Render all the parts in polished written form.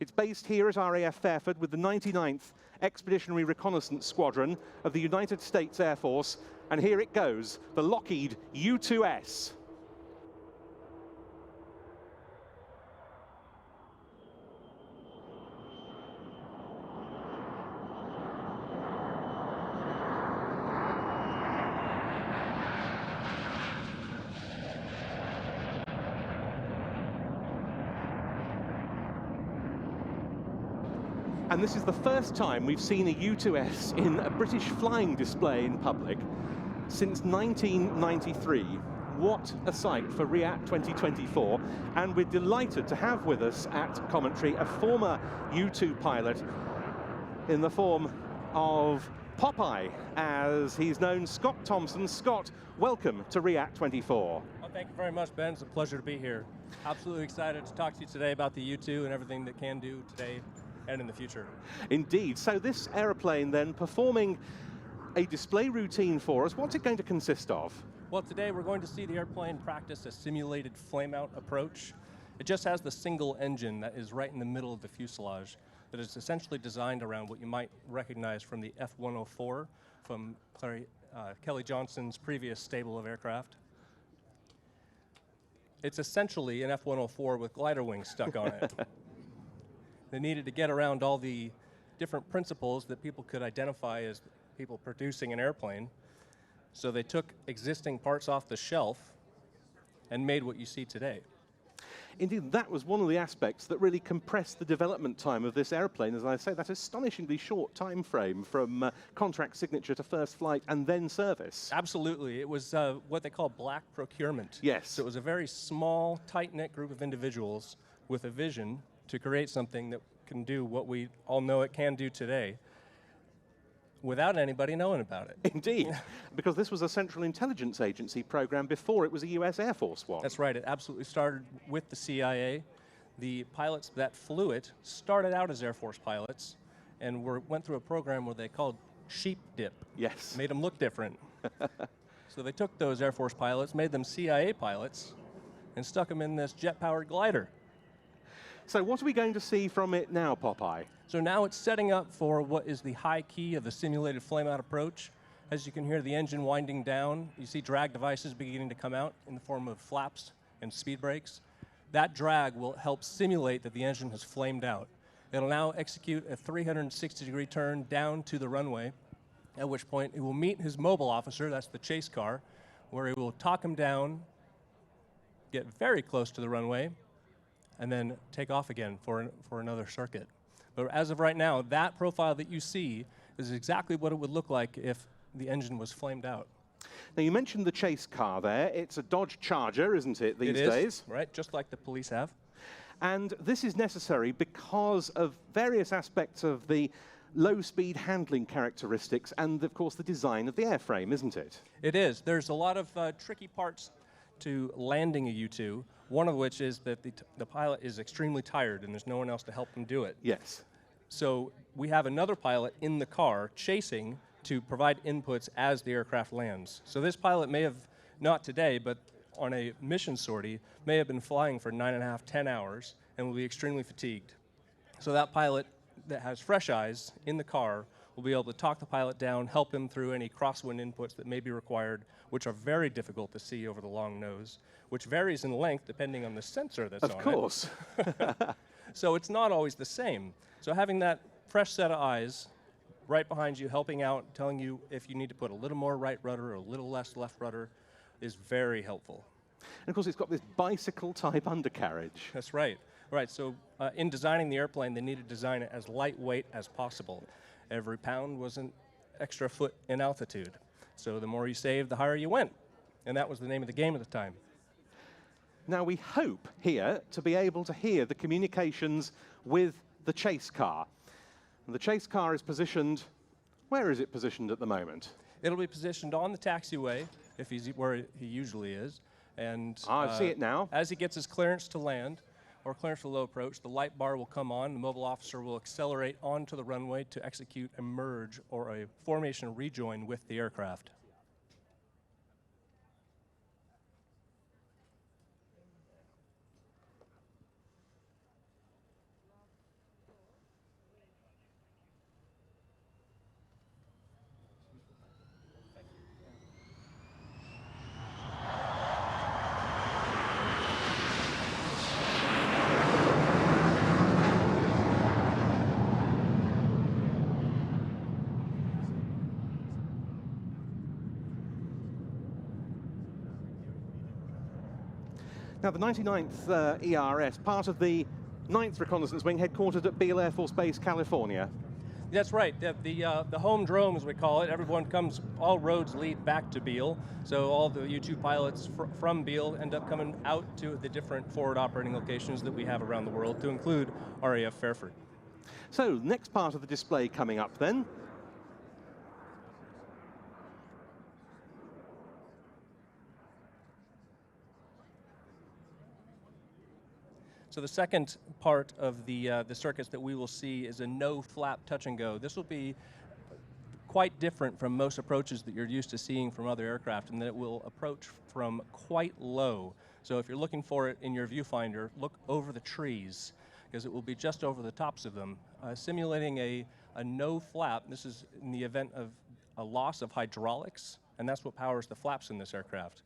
It's based here at RAF Fairford with the 99th Expeditionary Reconnaissance Squadron of the United States Air Force. And here it goes, the Lockheed U-2S. And this is the first time we've seen a U-2S in a British flying display in public since 1993. What a sight for RIAT 2024. And we're delighted to have with us at commentary a former U-2 pilot in the form of Popeye, as he's known, Scott Thompson. Scott, welcome to RIAT 24. Well, thank you very much, Ben. It's a pleasure to be here. Absolutely excited to talk to you today about the U-2 and everything that can do today and in the future. Indeed. So this aeroplane then performing a display routine for us, what's it going to consist of? Well, today we're going to see the airplane practice a simulated flame-out approach. It just has the single engine that is right in the middle of the fuselage that is essentially designed around what you might recognize from the F-104 from Kelly Johnson's previous stable of aircraft. It's essentially an F-104 with glider wings stuck on it. They needed to get around all the different principles that people could identify as people producing an airplane. So they took existing parts off the shelf and made what you see today. Indeed, that was one of the aspects that really compressed the development time of this airplane. As I say, that astonishingly short time frame from contract signature to first flight and then service. Absolutely. It was what they call black procurement. Yes. So it was a very small, tight-knit group of individuals with a vision to create something that can do what we all know it can do today without anybody knowing about it. Indeed, because this was a Central Intelligence Agency program before it was a US Air Force one. That's right, it absolutely started with the CIA. The pilots that flew it started out as Air Force pilots and went through a program where they called sheep dip. Yes. Made them look different. So they took those Air Force pilots, made them CIA pilots, and stuck them in this jet-powered glider. So what are we going to see from it now, Popeye? So now it's setting up for what is the high key of the simulated flame-out approach. As you can hear the engine winding down, you see drag devices beginning to come out in the form of flaps and speed brakes. That drag will help simulate that the engine has flamed out. It'll now execute a 360-degree turn down to the runway, at which point it will meet his mobile officer, that's the chase car, where it will talk him down, get very close to the runway, and then take off again for another circuit. But as of right now, that profile that you see is exactly what it would look like if the engine was flamed out. Now, you mentioned the chase car there. It's a Dodge Charger, isn't it, these days? It is, right, just like the police have. And this is necessary because of various aspects of the low-speed handling characteristics and, of course, the design of the airframe, isn't it? It is. There's a lot of tricky parts to landing a U-2, one of which is that the pilot is extremely tired and there's no one else to help him do it. Yes. So we have another pilot in the car chasing to provide inputs as the aircraft lands. So this pilot may have, not today, but on a mission sortie, may have been flying for 9.5, 10 hours and will be extremely fatigued. So that pilot that has fresh eyes in the car will be able to talk the pilot down, help him through any crosswind inputs that may be required, which are very difficult to see over the long nose, which varies in length depending on the sensor that's on it. Of course. So it's not always the same. So having that fresh set of eyes right behind you, helping out, telling you if you need to put a little more right rudder or a little less left rudder is very helpful. And of course, it's got this bicycle-type undercarriage. That's right. Right, so in designing the airplane, they needed to design it as lightweight as possible. Every pound was an extra foot in altitude. So the more you saved, the higher you went. And that was the name of the game at the time. Now, we hope here to be able to hear the communications with the chase car. And the chase car is positioned, where is it positioned at the moment? It'll be positioned on the taxiway, if he's where he usually is. And I see it now. As he gets his clearance to land, or clearance for low approach, the light bar will come on, the mobile officer will accelerate onto the runway to execute a merge or a formation rejoin with the aircraft. Now, the 99th ERS, part of the 9th Reconnaissance Wing, headquartered at Beale Air Force Base, California. That's right. The home drome, as we call it, everyone comes, all roads lead back to Beale. So all the U-2 pilots from Beale end up coming out to the different forward operating locations that we have around the world, to include RAF Fairford. So, next part of the display coming up then. So the second part of the circuits that we will see is a no-flap touch and go. This will be quite different from most approaches that you're used to seeing from other aircraft, in that it will approach from quite low. So if you're looking for it in your viewfinder, look over the trees, because it will be just over the tops of them, simulating a no-flap. This is in the event of a loss of hydraulics, and that's what powers the flaps in this aircraft.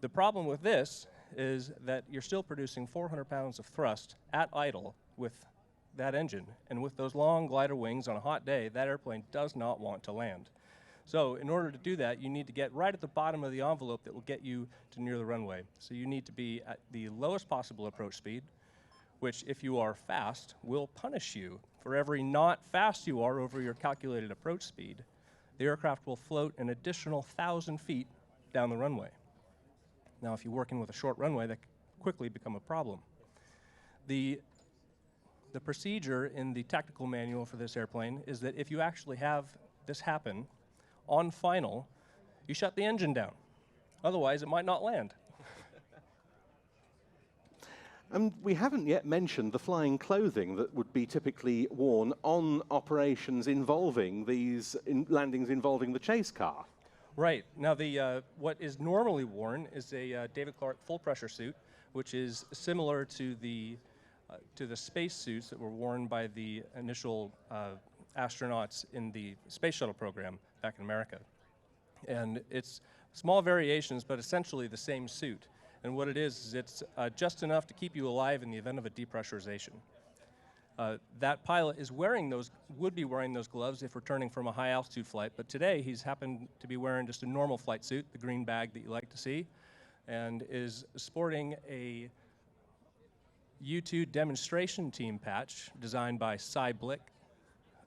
The problem with this is that you're still producing 400 pounds of thrust at idle with that engine. And with those long glider wings on a hot day, that airplane does not want to land. So in order to do that, you need to get right at the bottom of the envelope that will get you to near the runway. So you need to be at the lowest possible approach speed, which, if you are fast, will punish you. For every not fast you are over your calculated approach speed, the aircraft will float an additional 1,000 feet down the runway. Now, if you're working with a short runway, that can quickly become a problem. The procedure in the technical manual for this airplane is that if you actually have this happen on final, you shut the engine down. Otherwise, it might not land. And we haven't yet mentioned the flying clothing that would be typically worn on operations involving these landings involving the chase car. Right. Now, what is normally worn is a David Clark full pressure suit, which is similar to the space suits that were worn by the initial astronauts in the space shuttle program back in America. And it's small variations, but essentially the same suit. And what it is it's just enough to keep you alive in the event of a depressurization. That pilot is would be wearing those gloves if returning from a high altitude flight, but today he's happened to be wearing just a normal flight suit, the green bag that you like to see, and is sporting a U-2 demonstration team patch designed by Cy Blick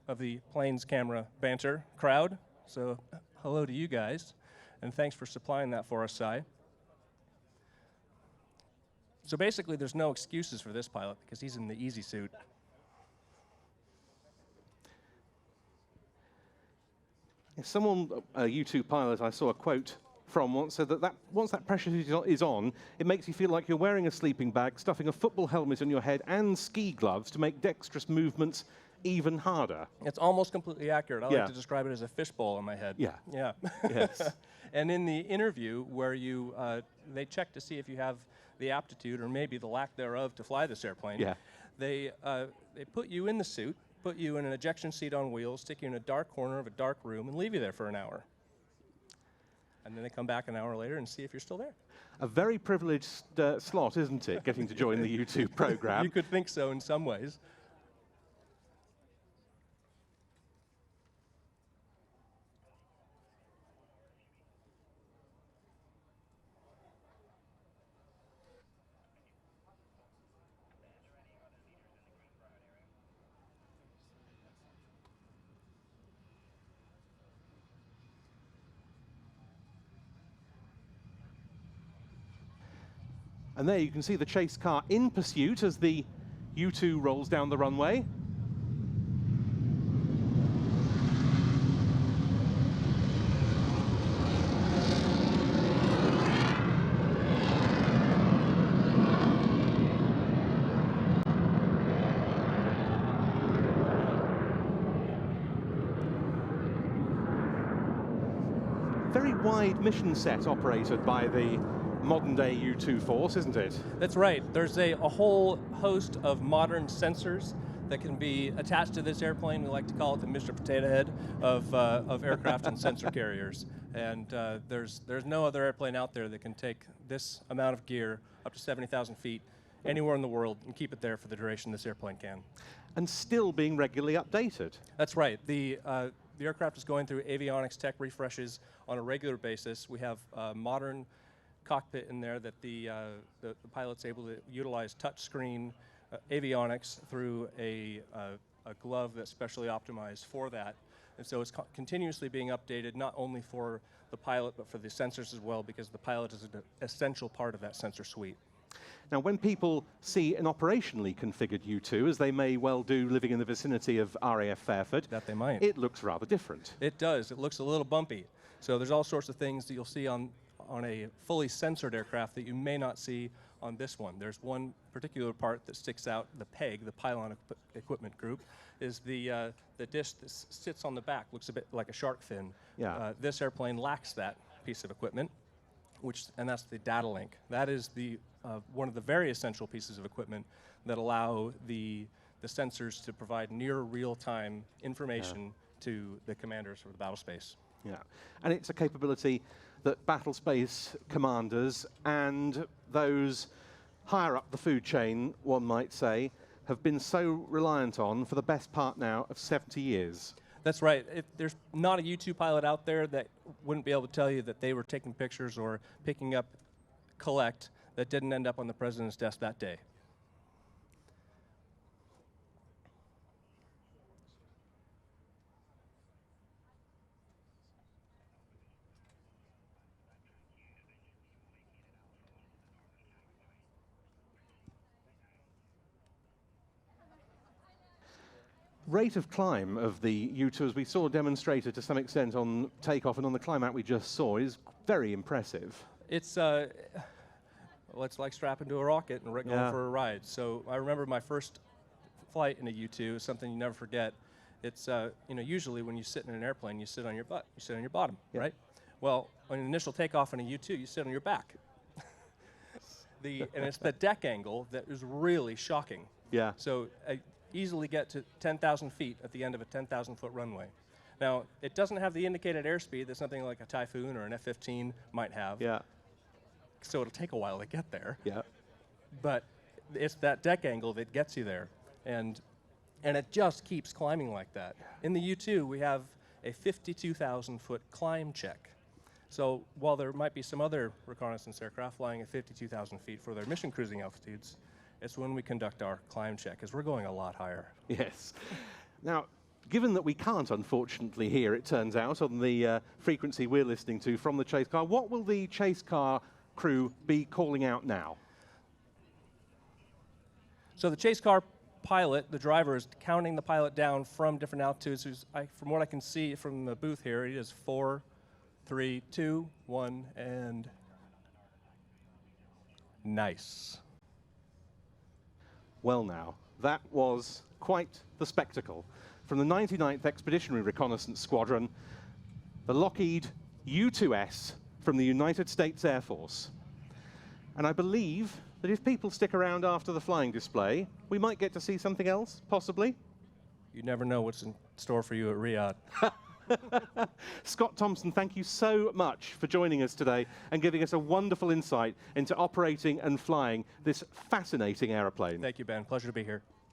of the Planes Camera Banter crowd. So hello to you guys, and thanks for supplying that for us, Cy. So basically there's no excuses for this pilot because he's in the easy suit. Someone, a U-2 pilot I saw a quote from once, said that once that pressure is on, it makes you feel like you're wearing a sleeping bag, stuffing a football helmet on your head and ski gloves to make dexterous movements even harder. It's almost completely accurate. I like to describe it as a fishbowl on my head. Yeah. Yeah. Yes. And in the interview where they check to see if you have the aptitude or maybe the lack thereof to fly this airplane, they put you in the suit, put you in an ejection seat on wheels, stick you in a dark corner of a dark room, and leave you there for an hour. And then they come back an hour later and see if you're still there. A very privileged slot, isn't it, getting to join the U-2 program? You could think so in some ways. And there you can see the chase car in pursuit as the U-2 rolls down the runway. Very wide mission set operated by the modern-day U-2 force, isn't it? That's right. There's a whole host of modern sensors that can be attached to this airplane. We like to call it the Mr. Potato Head of aircraft and sensor carriers. And there's no other airplane out there that can take this amount of gear up to 70,000 feet anywhere in the world and keep it there for the duration this airplane can. And still being regularly updated. That's right. The aircraft is going through avionics tech refreshes on a regular basis. We have modern cockpit in there that the pilot's able to utilize touchscreen avionics through a glove that's specially optimized for that. And so it's continuously being updated, not only for the pilot, but for the sensors as well, because the pilot is an essential part of that sensor suite. Now, when people see an operationally configured U-2, as they may well do living in the vicinity of RAF Fairford, that they might, it looks rather different. It does. It looks a little bumpy. So there's all sorts of things that you'll see on a fully censored aircraft that you may not see on this one. There's one particular part that sticks out, the PEG, the pylon equipment group, is the disc that sits on the back, looks a bit like a shark fin. Yeah. This airplane lacks that piece of equipment, and that's the data link. That is one of the very essential pieces of equipment that allow the sensors to provide near real-time information to the commanders or the battle space. Yeah, and it's a capability that battle space commanders and those higher up the food chain, one might say, have been so reliant on for the best part now of 70 years. That's right. There's not a U-2 pilot out there that wouldn't be able to tell you that they were taking pictures or picking up collect that didn't end up on the president's desk that day. Rate of climb of the U-2, as we saw demonstrated to some extent on takeoff and on the climb out we just saw, is very impressive. It's like strapping to a rocket and going for a ride. So I remember my first flight in a U-2, something you never forget. It's usually when you sit in an airplane, you sit on your butt, you sit on your bottom, right? Well, on an initial takeoff in a U-2, you sit on your back. And it's the deck angle that is really shocking. Yeah. So I easily get to 10,000 feet at the end of a 10,000-foot runway. Now, it doesn't have the indicated airspeed that something like a Typhoon or an F-15 might have. Yeah. So it'll take a while to get there. Yeah. But it's that deck angle that gets you there. And it just keeps climbing like that. In the U-2, we have a 52,000-foot climb check. So while there might be some other reconnaissance aircraft flying at 52,000 feet for their mission cruising altitudes, it's when we conduct our climb check, because we're going a lot higher. Yes. Now, given that we can't, unfortunately, hear, it turns out, on the frequency we're listening to from the chase car, what will the chase car crew be calling out now? So the chase car pilot, the driver, is counting the pilot down from different altitudes. From what I can see from the booth here, it is 4, 3, 2, 1, and nice. Well now, that was quite the spectacle. From the 99th Expeditionary Reconnaissance Squadron, the Lockheed U-2S from the United States Air Force. And I believe that if people stick around after the flying display, we might get to see something else, possibly. You never know what's in store for you at RIAT. Scott Thompson, thank you so much for joining us today and giving us a wonderful insight into operating and flying this fascinating aeroplane. Thank you, Ben. Pleasure to be here.